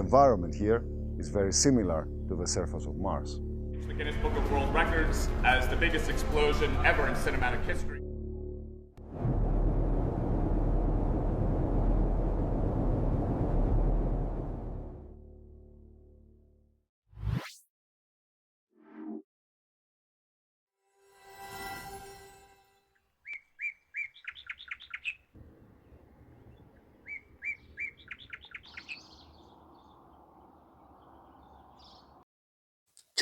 environment here is very similar to the surface of Mars. The Guinness Book of World Records as the biggest explosion ever in cinematic history.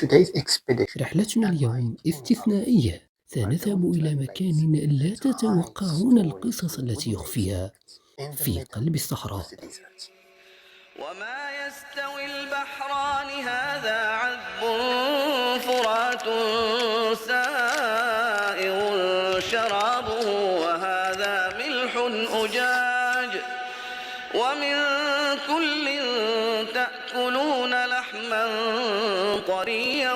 Today's expedition رحلتنا اليوم استثنائية، سنذهب إلى مكان لا تتوقعون القصص التي يخفيها in the في middle قلب of الصحراء. the desert. وما يستوي البحران هذا عذب فرات سائغ شرابه وهذا ملح أجاج ومن كل تأكلون لحما طريا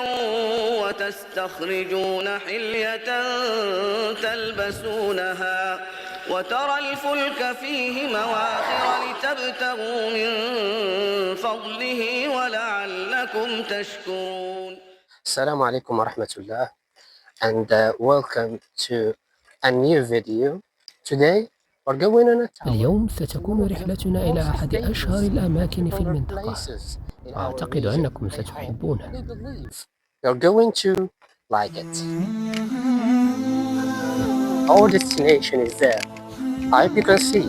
وتستخرجون حلية تلبسونها وترى الفلك فيه مواخر لتبتغوا من فضله ولعلكم تشكرون. Assalamu alaikum wa rahmatullah and welcome to a new video. Today we're going on a tour. اليوم ستكون رحلتنا إلى أحد أشهر الأماكن في المنطقة، أعتقد أنكم ستحبونه. You're going to like it. Our destination is there. I hope you can see.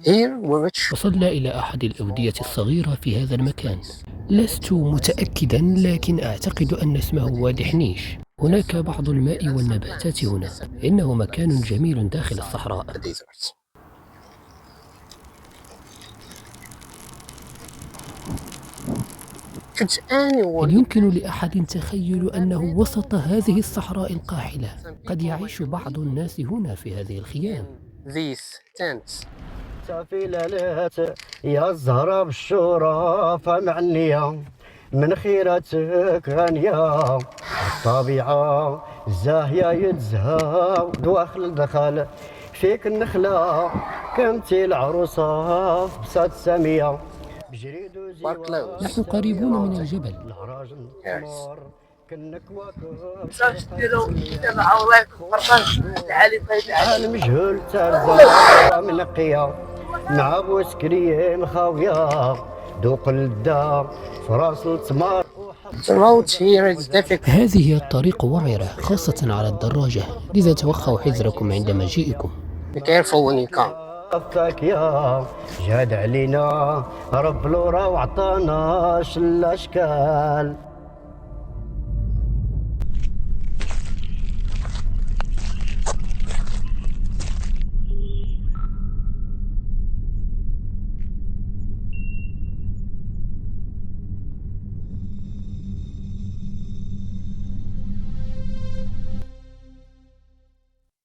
Here we reach. وصلنا إلى أحد الأودية الصغيرة في هذا المكان. لست متأكدا، لكن أعتقد أن اسمه وادي حنيش. هناك بعض الماء والنباتات هنا. إنه مكان جميل داخل الصحراء. The desert. Could anyone هل يمكن لأحد تخيل أنه وسط هذه الصحراء القاحلة قد يعيش بعض الناس هنا في هذه الخيام؟ these tents? في ليلات يا الزهرة بالشورى فمعنية من خيرتك غنية الطبيعة زاهية يتزهى دواخل دخل فيك النخلة كنتي العروسة في بسات سامية بجريد We're close. نحن قريبون من الجبل. الهراج Yes. كنك واقف عالم مجهول ترزا منقية مع بوس كريم خاوية دوق الدار فراس التمار. The road here is difficult. هذه الطريق وعرة خاصة على الدراجة، لذا توخوا حذركم عند مجيئكم. Be careful when you come. وفاك يا جاد علينا رب الورا وعطانا شل اشكال.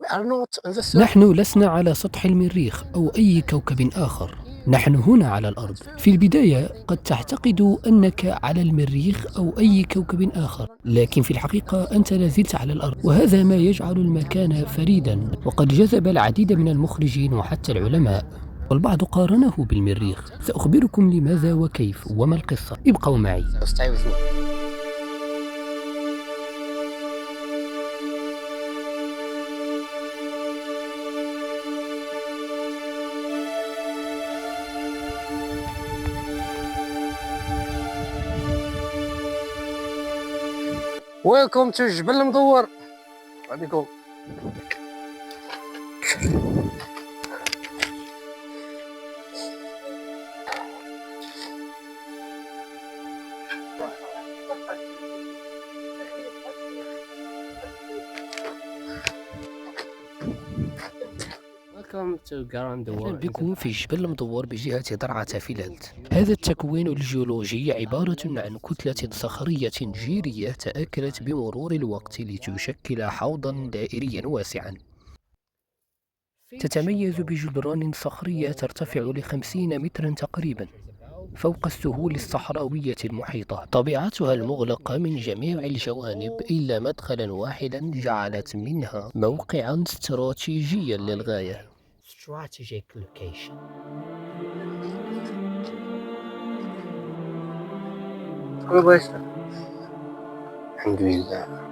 We are not on the surface. نحن لسنا على سطح المريخ أو أي كوكب آخر، نحن هنا على الأرض. في البداية قد تعتقد أنك على المريخ أو أي كوكب آخر، لكن في الحقيقة أنت لازلت على الأرض، وهذا ما يجعل المكان فريدا، وقد جذب العديد من المخرجين وحتى العلماء، والبعض قارنه بالمريخ. سأخبركم لماذا وكيف وما القصة، ابقوا معي. So stay with me. Welcome to جبل المدور. Where we go? Welcome to Garam أهلا Dawar. بكم في جبل المدور بجهة درعا فيلات. هذا التكوين الجيولوجي عبارة عن كتلة صخرية جيرية تآكلت بمرور الوقت لتشكل حوضا دائريا واسعا. تتميز بجدران صخرية ترتفع ل50 مترا تقريبا. فوق السهول الصحراوية المحيطة. طبيعتها المغلقة من جميع الجوانب إلا مدخلا واحدا جعلت منها موقعا استراتيجيا للغاية. Strategic location. الحمد لله.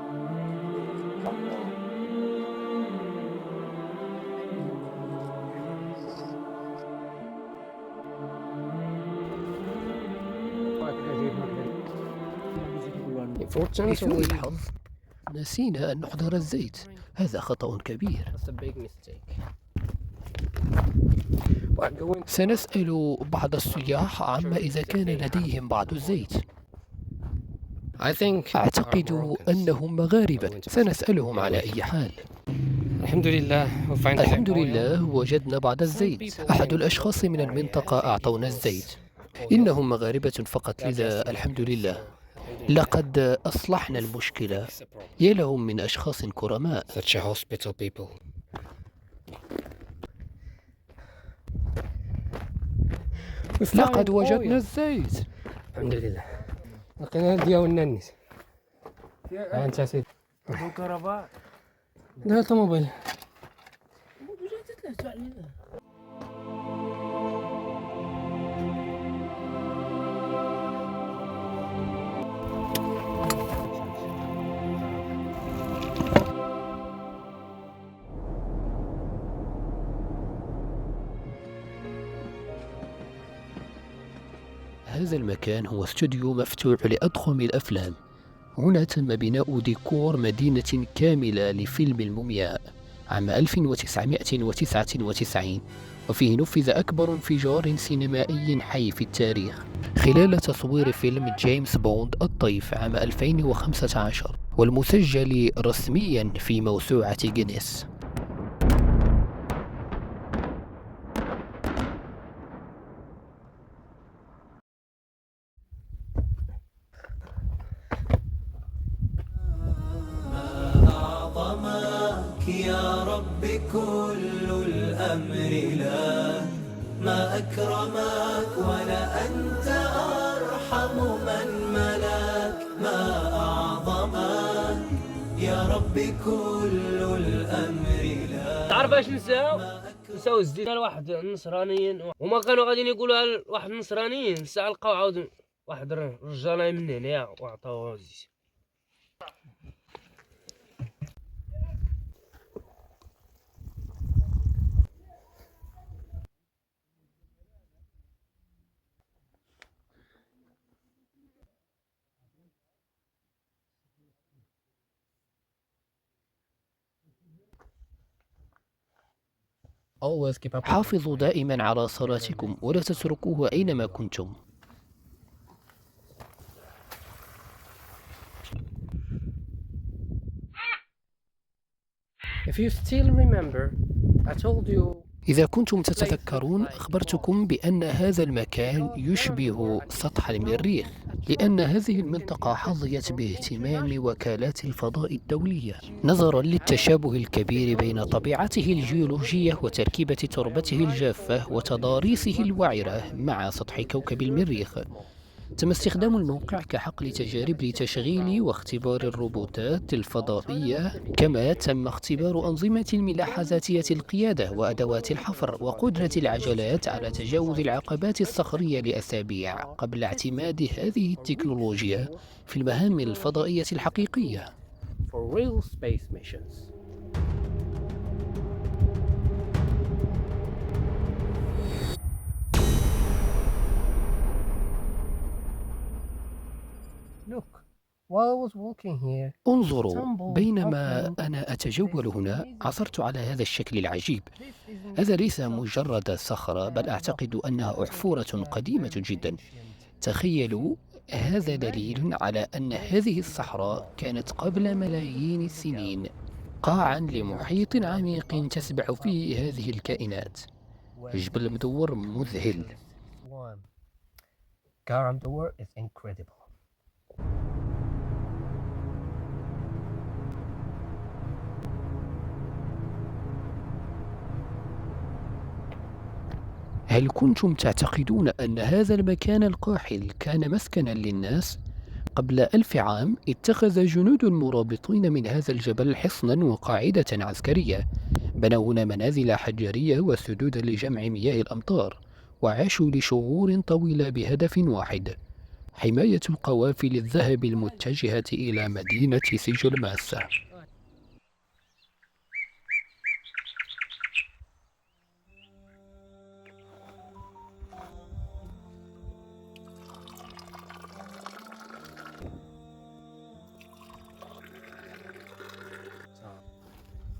لسوء الحظ نسينا أن نحضر الزيت. هذا خطأ كبير. That's a big mistake. سنسأل بعض السياح عما إذا كان لديهم بعض الزيت. أعتقد أنهم مغاربة. سنسألهم على أي حال. الحمد لله وجدنا بعض الزيت. أحد الأشخاص من المنطقة أعطونا الزيت. إنهم مغاربة فقط، لذا الحمد لله. لقد أصلحنا المشكلة. يا لهم من أشخاص كرماء. لقد وجدنا الزيت. الحمد لله. لقينا الدياو النانيس. انت سيدي الكهرباء. لا طوموبيل. هذا المكان هو استوديو مفتوح لأضخم الأفلام. هنا تم بناء ديكور مدينة كاملة لفيلم المومياء عام 1999، وفيه نفذ أكبر انفجار سينمائي حي في التاريخ خلال تصوير فيلم جيمس بوند الطيف عام 2015، والمسجل رسميا في موسوعة غينيس. يا رب كل الأمر لا ما أكرمك ولا أنت أرحم من ملاك ما أعظمك يا رب كل الأمر لا. تعرف ايش نساو الزيت لواحد نصرانيين، وما كانوا غاديين يقولوا على واحد نصرانيين، الساعة لقاو عاود واحد رجال من هنا وعطاوه الزيت. حافظوا دائما على صلاتكم ولا تتركوه أينما كنتم. If you still remember, I told you. إذا كنتم تتذكرون أخبرتكم بأن هذا المكان يشبه سطح المريخ، لأن هذه المنطقة حظيت باهتمام وكالات الفضاء الدولية نظرا للتشابه الكبير بين طبيعته الجيولوجية وتركيبة تربته الجافة وتضاريسه الوعرة مع سطح كوكب المريخ. تم استخدام الموقع كحقل تجارب لتشغيل واختبار الروبوتات الفضائية، كما تم اختبار أنظمة الملاحة ذاتية القيادة وأدوات الحفر وقدرة العجلات على تجاوز العقبات الصخرية لأسابيع قبل اعتماد هذه التكنولوجيا في المهام الفضائية الحقيقية. For real space missions. Look, while I was walking here, انظروا، بينما أنا أتجول هنا عثرت على هذا الشكل العجيب. هذا ليس مجرد صخرة، بل أعتقد أنها أحفورة قديمة جدا. تخيلوا، هذا دليل على أن هذه الصحراء كانت قبل ملايين السنين قاعا لمحيط عميق تسبح فيه هذه الكائنات. جبل مدور مذهل. Garam Dor is incredible. هل كنتم تعتقدون أن هذا المكان القاحل كان مسكنا للناس؟ قبل 1000 عام اتخذ جنود المرابطين من هذا الجبل حصنا وقاعدة عسكرية. بنوا هنا منازل حجرية وسدودا لجمع مياه الأمطار، وعاشوا لشهور طويلة بهدف واحد: حماية قوافل الذهب المتجهة إلى مدينة سجل ماسة.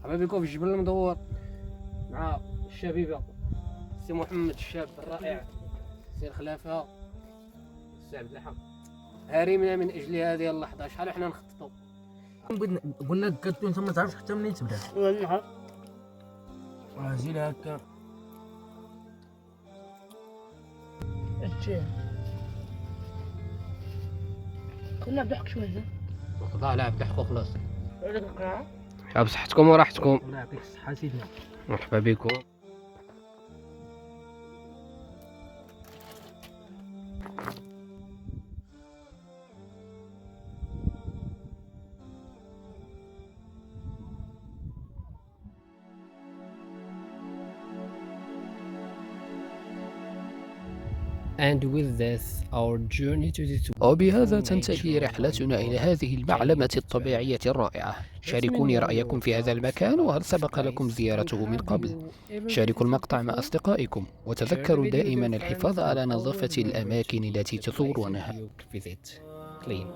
حبايبي بكم في الجبل المدور مع الشبيبة سي محمد الشاب الرائع، سي الخلافة، سي عبد الحق. هارمنا من اجل هذه اللحظة. شحال احنا نخططوا؟ قلنا لك كنت انت ما تعرفش حتى منين تبدا. نعم. زين هكا. اجي كنا بضحك شويه هنا. وخضع لاعب بحقه خلاص. هذاك القاعة بصحتكم وراحتكم. الله يعطيك الصحة سيدنا. مرحبا بكم. And with this, our journey to this وبهذا تنتهي رحلتنا إلى هذه المعلمة الطبيعية الرائعة. شاركوني رأيكم في هذا المكان، وهل سبق لكم زيارته من قبل؟ شاركوا المقطع مع أصدقائكم، وتذكروا دائما الحفاظ على نظافة الأماكن التي تزورونها. Visit clean.